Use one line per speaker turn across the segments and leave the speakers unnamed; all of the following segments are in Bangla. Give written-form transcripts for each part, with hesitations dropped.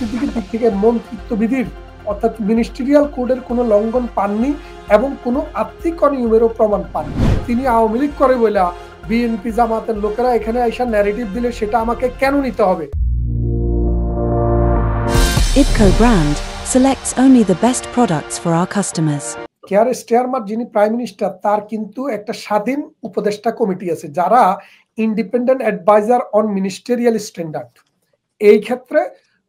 সিদ্দিকীর দিক থেকে মন্ত্রিত্ব বিধির অর্থাৎ মিনিস্ট্রিয়াল কোডের কোনো লঙ্ঘন পাননি এবং কোনো আর্থিক অনিয়মেরও প্রমাণ পাননি। তিনি আওয়ামী লীগ করে বলে বিএনপি জামাতের লোকেরা এখানে এসে ন্যারেটিভ দিলে সেটা আমাকে কেন নিতে হবে?
IPCO brand selects only the best products for our customers.
Keir Starmer যিনি প্রাইম মিনিস্টার, তার কিন্তু একটা স্বাধীন উপদেষ্টা কমিটি আছে যারা independent adviser on ministerial standard এই ক্ষেত্রে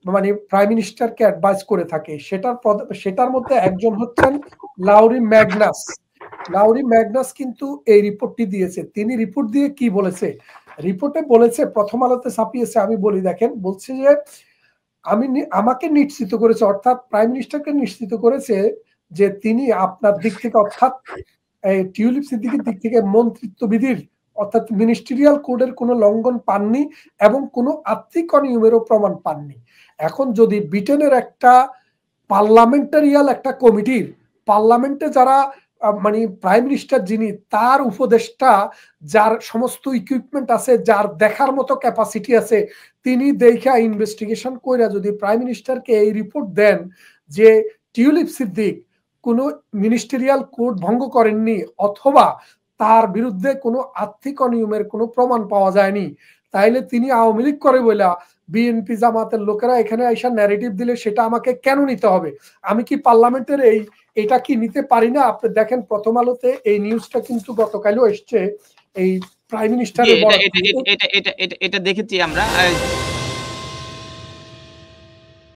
মানে প্রাইম মিনিস্টারকে অ্যাডভাইস করে থাকে। সেটার মধ্যে একজন হচ্ছেন লাউরি ম্যাগনাস। লাউরি ম্যাগনাস কিন্তু এই রিপোর্টটি দিয়েছে। তিনি রিপোর্ট দিয়ে কি বলেছে? রিপোর্টে বলেছে, প্রথম আলোতে ছাপিয়েছে, আমি বলি দেখেন, বলছে যে আমাকে নিশ্চিত করেছে, অর্থাৎ প্রাইম মিনিস্টারকে নিশ্চিত করেছে যে তিনি আপনার দিক থেকে অর্থাৎ টিউলিপ সিদ্দিকীর দিক থেকে মন্ত্রিত্ব বিধির অর্থাৎ মিনিস্ট্রিয়াল কোডের কোনো লঙ্ঘন পাননি এবং কোনো আর্থিক অনিয়মেরও প্রমাণ পাননি। এখন যদি ব্রিটেনের একটা পার্লামেন্টারিয়াল একটা কমিটির পার্লামেন্টে যারা মানে প্রাইম মিনিস্টার যিনি, তার উপদেষ্টা যার সমস্ত ইকুইপমেন্ট আছে, যার দেখার মতো ক্যাপাসিটি আছে, তিনি দেখা ইনভেস্টিগেশন কইরা যদি প্রাইম মিনিস্টারকে এই রিপোর্ট দেন যে টিউলিপ সিদ্দিক কোনো মিনিস্টেরিয়াল কোড ভঙ্গ করেননি অথবা তার বিরুদ্ধে কোনো আর্থিক অনিয়মের কোনো প্রমাণ পাওয়া যায়নি, তাইলে তিনি আওয়ামী লীগ করে বলে বিএনপি জামাতের লোকেরা এখানে এসে ন্যারেটিভ দিলে সেটা আমাকে কেন নিতে হবে? আমি কি পার্লামেন্টের এটা কি নিতে পারি না? আপনি দেখেন প্রথম আলোতে এই নিউজটা কিন্তু গতকালও এসছে। এই প্রাইম মিনিস্টারের
এটা দেখেছি আমরা।